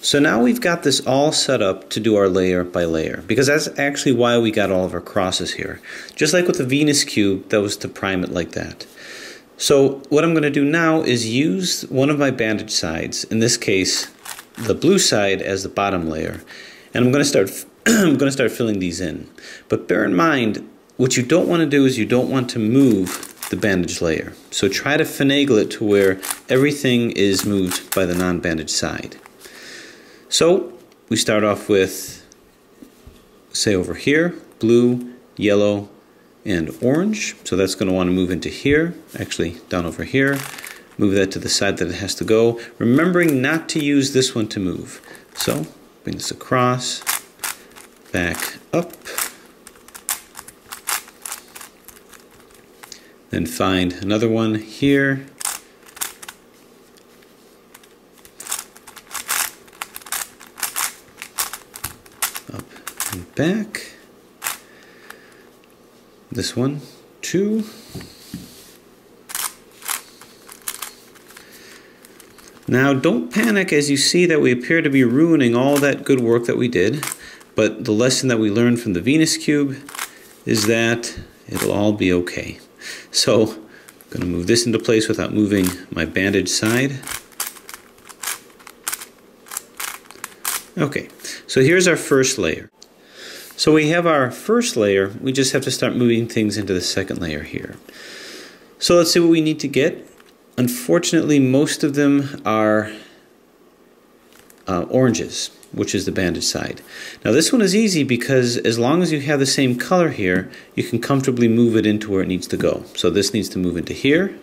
So now we've got this all set up to do our layer by layer, because that's actually why we got all of our crosses here. Just like with the Venus cube, that was to prime it like that. So what I'm going to do now is use one of my bandage sides, in this case the blue side, as the bottom layer, and I'm going to start filling these in. But bear in mind, what you don't want to do is you don't want to move the bandage layer. So try to finagle it to where everything is moved by the non-bandage side. So we start off with, say over here, blue, yellow, and orange. So that's going to want to move into here, actually down over here. Move that to the side that it has to go, remembering not to use this one to move. So bring this across, back up, then find another one here, up and back, this one, 2, now don't panic as you see that we appear to be ruining all that good work that we did, but the lesson that we learned from the Venus cube is that it'll all be okay. So I'm going to move this into place without moving my bandage side. Okay, so here's our first layer. So we have our first layer, we just have to start moving things into the second layer here. So let's see what we need to get. Unfortunately, most of them are oranges, which is the bandage side. Now this one is easy because as long as you have the same color here, you can comfortably move it into where it needs to go. So this needs to move into here.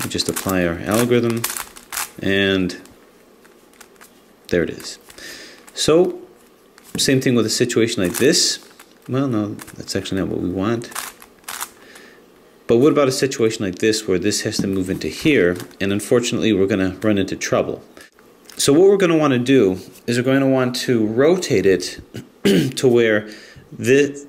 We just apply our algorithm, and there it is. So same thing with a situation like this. Well, no, that's actually not what we want. But what about a situation like this where this has to move into here, and unfortunately we're going to run into trouble. So what we're going to want to do is we're going to want to rotate it to where these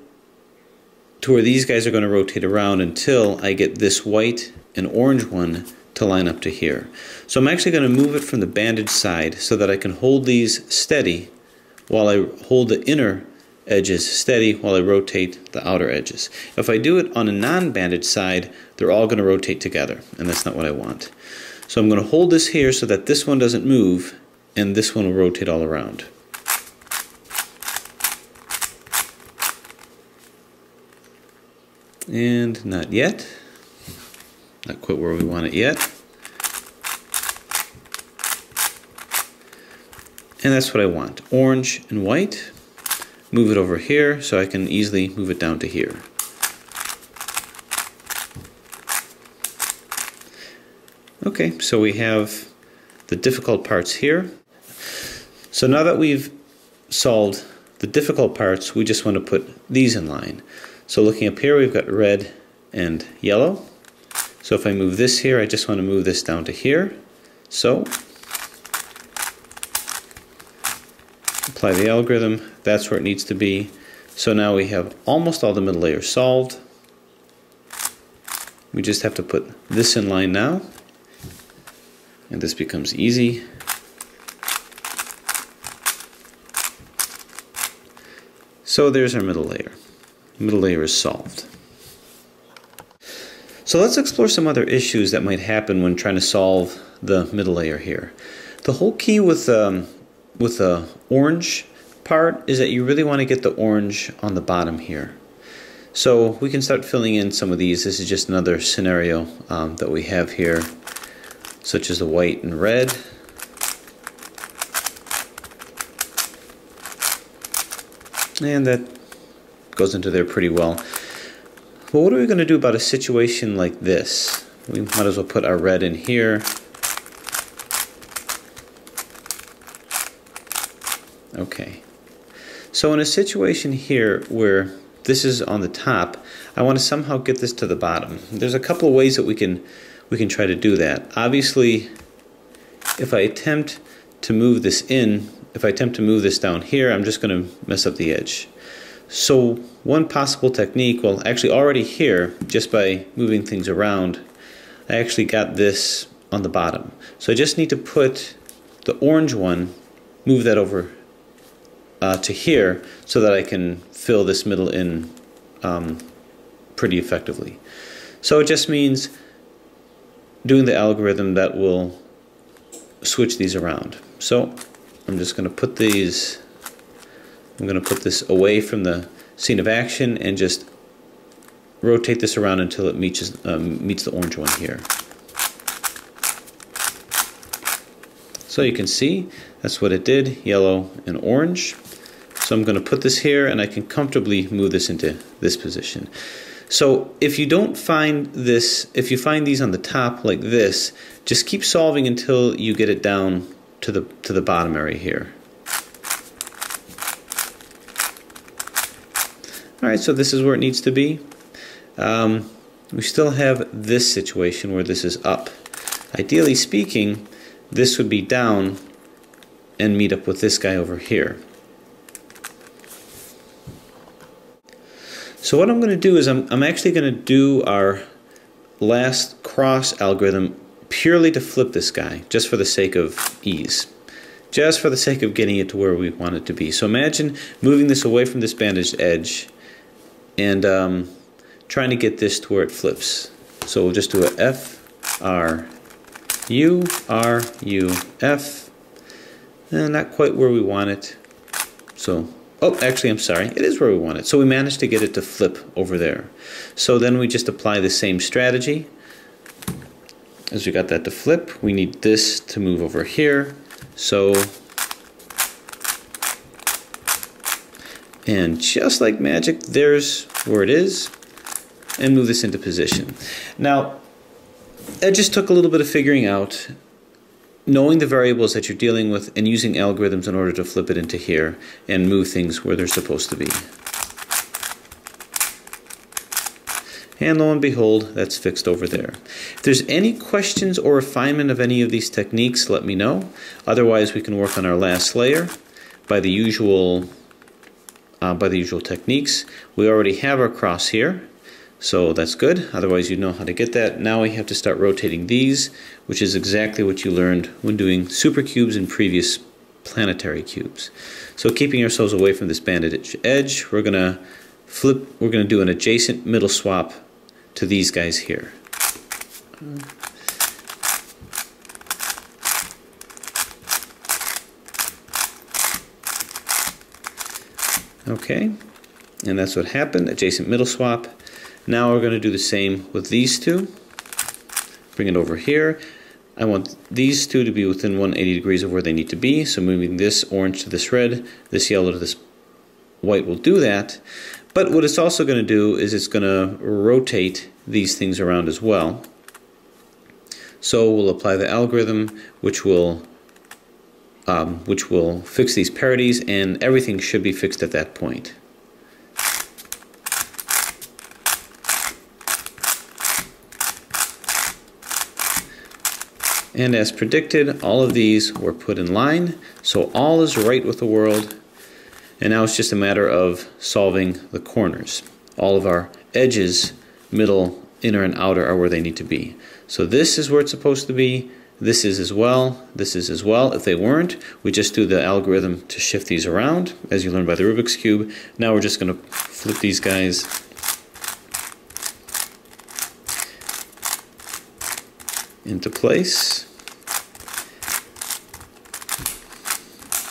guys are going to rotate around until I get this white and orange one to line up to here. So I'm actually going to move it from the bandage side so that I can hold these steady while I hold the inner edges steady while I rotate the outer edges. If I do it on a non-bandage side, they're all going to rotate together, and that's not what I want. So I'm going to hold this here so that this one doesn't move, and this one will rotate all around. And not yet. Not quite where we want it yet. And that's what I want. Orange and white. Move it over here so I can easily move it down to here. Okay, so we have the difficult parts here. So now that we've solved the difficult parts, we just want to put these in line. So looking up here, we've got red and yellow. So if I move this here, I just want to move this down to here. So apply the algorithm, that's where it needs to be. So now we have almost all the middle layers solved. We just have to put this in line now, and this becomes easy. So there's our middle layer. Middle layer is solved. So let's explore some other issues that might happen when trying to solve the middle layer here. The whole key with the orange part is that you really want to get the orange on the bottom here. So we can start filling in some of these. This is just another scenario that we have here, such as the white and red. And that goes into there pretty well. But what are we going to do about a situation like this? We might as well put our red in here. Okay. So in a situation here where this is on the top, I want to somehow get this to the bottom. There's a couple of ways that we can try to do that. Obviously, if I attempt to move this in, if I attempt to move this down here, I'm just going to mess up the edge. So one possible technique, well actually already here, just by moving things around, I actually got this on the bottom. So I just need to put the orange one, move that over to here so that I can fill this middle in pretty effectively. So it just means doing the algorithm that will switch these around. So I'm just going to put these, I'm going to put this away from the scene of action and just rotate this around until it meets the orange one here. So you can see that's what it did, yellow and orange. So I'm going to put this here and I can comfortably move this into this position. So if you don't find this, if you find these on the top like this, just keep solving until you get it down to the bottom area here. Alright, so this is where it needs to be. We still have this situation where this is up. Ideally speaking, this would be down and meet up with this guy over here. So what I'm going to do is I'm actually going to do our last cross algorithm purely to flip this guy, just for the sake of ease. Just for the sake of getting it to where we want it to be. So imagine moving this away from this bandaged edge and trying to get this to where it flips. So we'll just do a F, R, U, R, U, F. And not quite where we want it. So, oh, actually, I'm sorry. It is where we want it. So we managed to get it to flip over there. So then we just apply the same strategy. As we got that to flip, we need this to move over here. So, and just like magic, there's where it is. And move this into position. Now, it just took a little bit of figuring out, knowing the variables that you're dealing with and using algorithms in order to flip it into here and move things where they're supposed to be. And lo and behold, that's fixed over there. If there's any questions or refinement of any of these techniques, let me know. Otherwise, we can work on our last layer by the usual techniques. We already have our cross here. So that's good, otherwise you know how to get that. Now we have to start rotating these, which is exactly what you learned when doing supercubes and previous planetary cubes. So keeping ourselves away from this bandage edge, we're gonna do an adjacent middle swap to these guys here. Okay, and that's what happened, adjacent middle swap. Now we're going to do the same with these two. Bring it over here. I want these two to be within 180 degrees of where they need to be. So moving this orange to this red, this yellow to this white will do that. But what it's also going to do is it's going to rotate these things around as well. So we'll apply the algorithm which will fix these parities, and everything should be fixed at that point. And as predicted, all of these were put in line, so all is right with the world. And now it's just a matter of solving the corners. All of our edges, middle, inner, and outer are where they need to be. So this is where it's supposed to be. This is as well. This is as well. If they weren't, we just do the algorithm to shift these around, as you learned by the Rubik's Cube. Now we're just going to flip these guys into place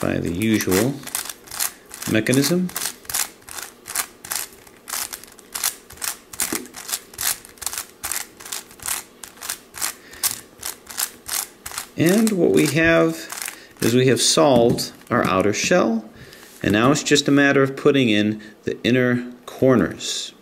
by the usual mechanism. And what we have is we have solved our outer shell, and now it's just a matter of putting in the inner corners.